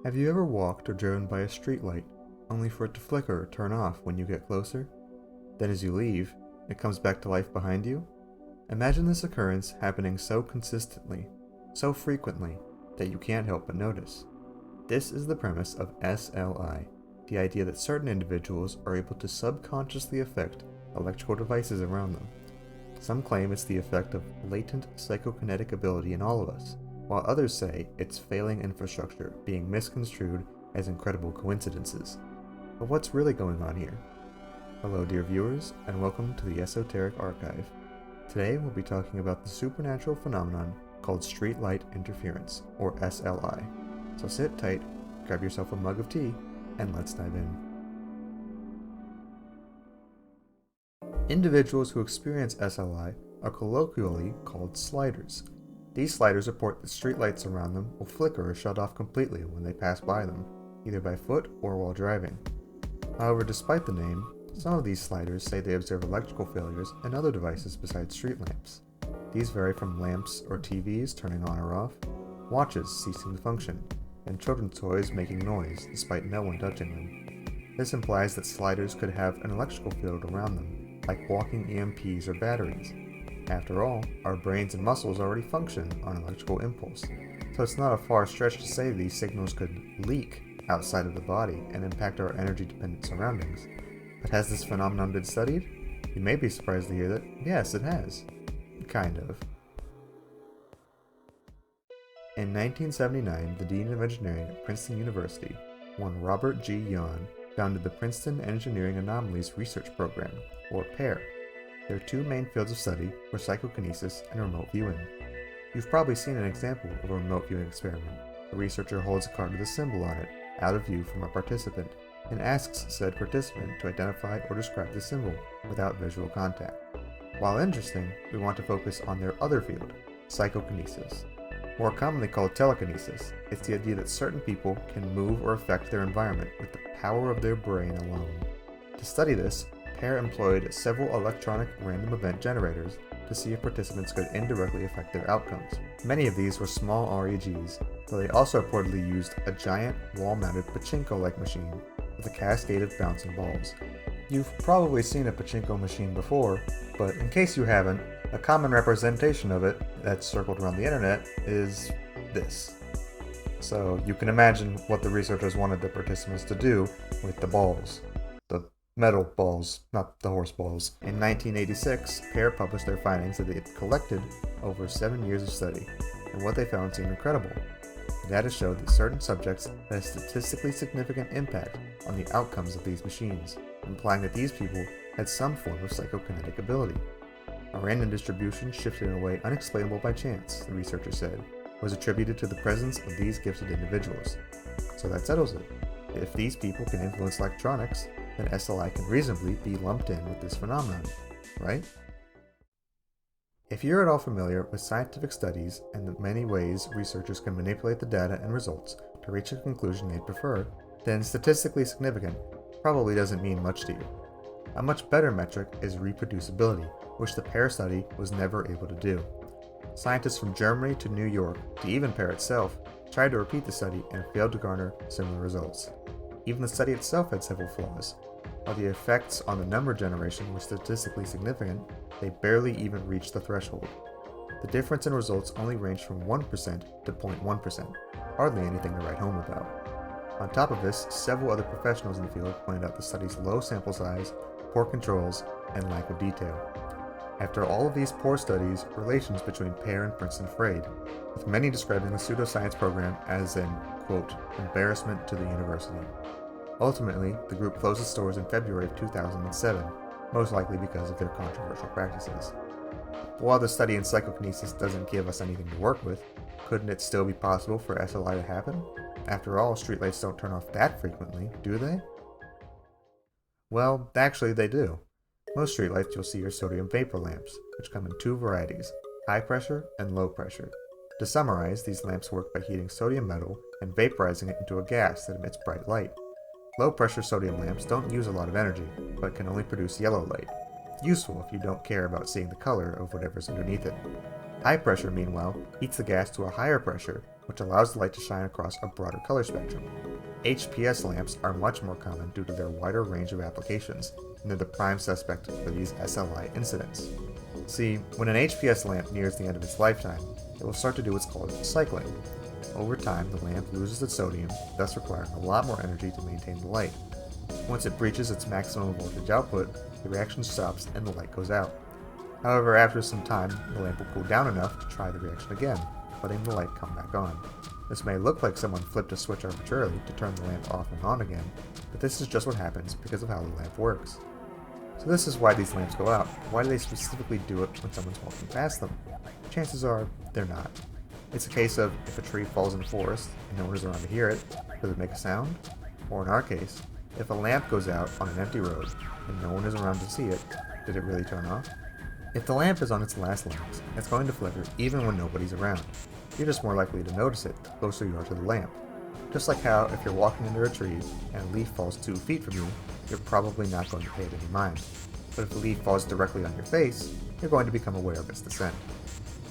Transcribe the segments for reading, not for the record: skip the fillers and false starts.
Have you ever walked or driven by a streetlight, only for it to flicker or turn off when you get closer? Then as you leave, it comes back to life behind you? Imagine this occurrence happening so consistently, so frequently, that you can't help but notice. This is the premise of SLI, the idea that certain individuals are able to subconsciously affect electrical devices around them. Some claim it's the effect of latent psychokinetic ability in all of us, while others say it's failing infrastructure being misconstrued as incredible coincidences. But what's really going on here? Hello dear viewers, and welcome to the Esoteric Archive. Today we'll be talking about the supernatural phenomenon called Streetlight Interference, or SLI. So sit tight, grab yourself a mug of tea, and let's dive in. Individuals who experience SLI are colloquially called sliders. These sliders report that streetlights around them will flicker or shut off completely when they pass by them, either by foot or while driving. However, despite the name, some of these sliders say they observe electrical failures in other devices besides street lamps. These vary from lamps or TVs turning on or off, watches ceasing to function, and children's toys making noise despite no one touching them. This implies that sliders could have an electrical field around them, like walking EMPs or batteries. After all, our brains and muscles already function on electrical impulse, so it's not a far stretch to say these signals could leak outside of the body and impact our energy-dependent surroundings. But has this phenomenon been studied? You may be surprised to hear that, yes, it has. Kind of. In 1979, the Dean of Engineering at Princeton University, one Robert G. Young, founded the Princeton Engineering Anomalies Research Program, or PAIR. Their two main fields of study were psychokinesis and remote viewing. You've probably seen an example of a remote viewing experiment. The researcher holds a card with a symbol on it, out of view from a participant, and asks said participant to identify or describe the symbol without visual contact. While interesting, we want to focus on their other field, psychokinesis. More commonly called telekinesis, it's the idea that certain people can move or affect their environment with the power of their brain alone. To study this, PAIR employed several electronic random event generators to see if participants could indirectly affect their outcomes. Many of these were small REGs, though they also reportedly used a giant wall-mounted Pachinko-like machine with a cascade of bouncing balls. You've probably seen a Pachinko machine before, but in case you haven't, a common representation of it that's circled around the internet is this. So you can imagine what the researchers wanted the participants to do with the balls. The metal balls, not the horse balls. In 1986, PAIR published their findings that they had collected over 7 years of study, and what they found seemed incredible. The data showed that certain subjects had a statistically significant impact on the outcomes of these machines, implying that these people had some form of psychokinetic ability. A random distribution shifted in a way unexplainable by chance, the researcher said, was attributed to the presence of these gifted individuals. So that settles it. If these people can influence electronics, then SLI can reasonably be lumped in with this phenomenon, right? If you're at all familiar with scientific studies and the many ways researchers can manipulate the data and results to reach a conclusion they'd prefer, then statistically significant probably doesn't mean much to you. A much better metric is reproducibility, which the PAIR study was never able to do. Scientists from Germany to New York, to even PAIR itself, tried to repeat the study and failed to garner similar results. Even the study itself had several flaws. While the effects on the number generation were statistically significant, they barely even reached the threshold. The difference in results only ranged from 1% to 0.1%, hardly anything to write home about. On top of this, several other professionals in the field pointed out the study's low sample size, poor controls, and lack of detail. After all of these poor studies, relations between PAIR and Princeton frayed, with many describing the pseudoscience program as an, quote, embarrassment to the university. Ultimately, the group closed its doors in February of 2007, most likely because of their controversial practices. But while the study in psychokinesis doesn't give us anything to work with, couldn't it still be possible for SLI to happen? After all, streetlights don't turn off that frequently, do they? Well, actually they do. Most streetlights you'll see are sodium vapor lamps, which come in two varieties, high pressure and low pressure. To summarize, these lamps work by heating sodium metal and vaporizing it into a gas that emits bright light. Low-pressure sodium lamps don't use a lot of energy, but can only produce yellow light. Useful if you don't care about seeing the color of whatever's underneath it. High pressure, meanwhile, heats the gas to a higher pressure which allows the light to shine across a broader color spectrum. HPS lamps are much more common due to their wider range of applications, and they're the prime suspect for these SLI incidents. See, when an HPS lamp nears the end of its lifetime, it will start to do what's called cycling. Over time, the lamp loses its sodium, thus requiring a lot more energy to maintain the light. Once it reaches its maximum voltage output, the reaction stops and the light goes out. However, after some time, the lamp will cool down enough to try the reaction again, letting the light come back on. This may look like someone flipped a switch arbitrarily to turn the lamp off and on again, but this is just what happens because of how the lamp works. So this is why these lamps go out. Why do they specifically do it when someone's walking past them? Chances are, they're not. It's a case of if a tree falls in the forest and no one is around to hear it, does it make a sound? Or in our case, if a lamp goes out on an empty road and no one is around to see it, did it really turn off? If the lamp is on its last legs, it's going to flicker even when nobody's around. You're just more likely to notice it the closer you are to the lamp. Just like how if you're walking under a tree and a leaf falls 2 feet from you, you're probably not going to pay it any mind. But if the leaf falls directly on your face, you're going to become aware of its descent.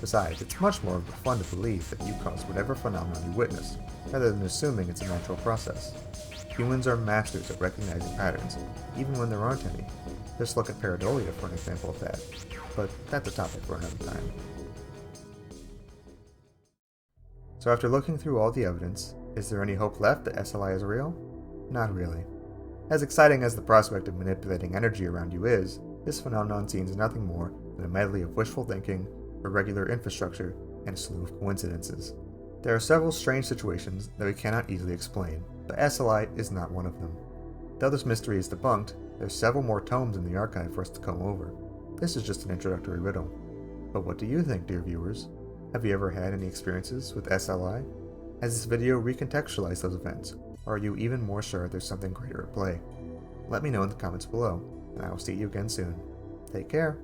Besides, it's much more fun to believe that you caused whatever phenomenon you witness, rather than assuming it's a natural process. Humans are masters at recognizing patterns, even when there aren't any. Just look at pareidolia for an example of that, but that's a topic for another time. So after looking through all the evidence, is there any hope left that SLI is real? Not really. As exciting as the prospect of manipulating energy around you is, this phenomenon seems nothing more than a medley of wishful thinking, irregular infrastructure, and a slew of coincidences. There are several strange situations that we cannot easily explain, but SLI is not one of them. Though this mystery is debunked, there are several more tomes in the archive for us to comb over. This is just an introductory riddle. But what do you think, dear viewers? Have you ever had any experiences with SLI? Has this video recontextualized those events, or are you even more sure there's something greater at play? Let me know in the comments below, and I will see you again soon. Take care!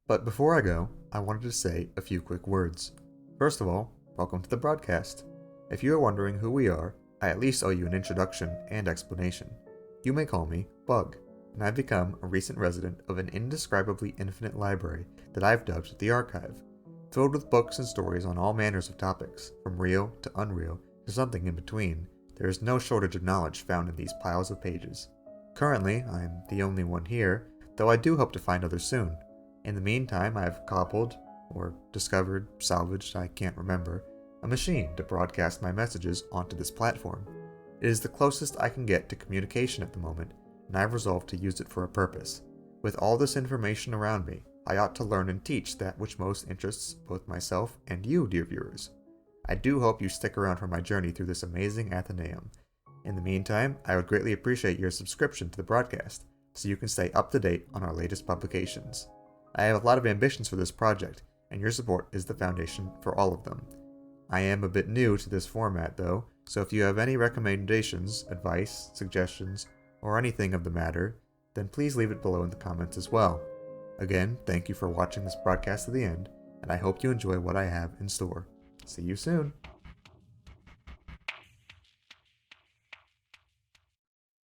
But before I go, I wanted to say a few quick words. First of all, welcome to the broadcast. If you are wondering who we are, I at least owe you an introduction and explanation. You may call me Bug, and I've become a recent resident of an indescribably infinite library that I've dubbed the Archive, filled with books and stories on all manners of topics, from real to unreal to something in between. There is no shortage of knowledge found in these piles of pages. Currently, I am the only one here, though I do hope to find others soon. In the meantime, I have cobbled, or discovered, salvaged, I can't remember, a machine to broadcast my messages onto this platform. It is the closest I can get to communication at the moment, and I've resolved to use it for a purpose. With all this information around me, I ought to learn and teach that which most interests both myself and you, dear viewers. I do hope you stick around for my journey through this amazing Athenaeum. In the meantime, I would greatly appreciate your subscription to the broadcast, so you can stay up to date on our latest publications. I have a lot of ambitions for this project, and your support is the foundation for all of them. I am a bit new to this format though, so if you have any recommendations, advice, suggestions, or anything of the matter, then please leave it below in the comments as well. Again, thank you for watching this broadcast to the end, and I hope you enjoy what I have in store. See you soon!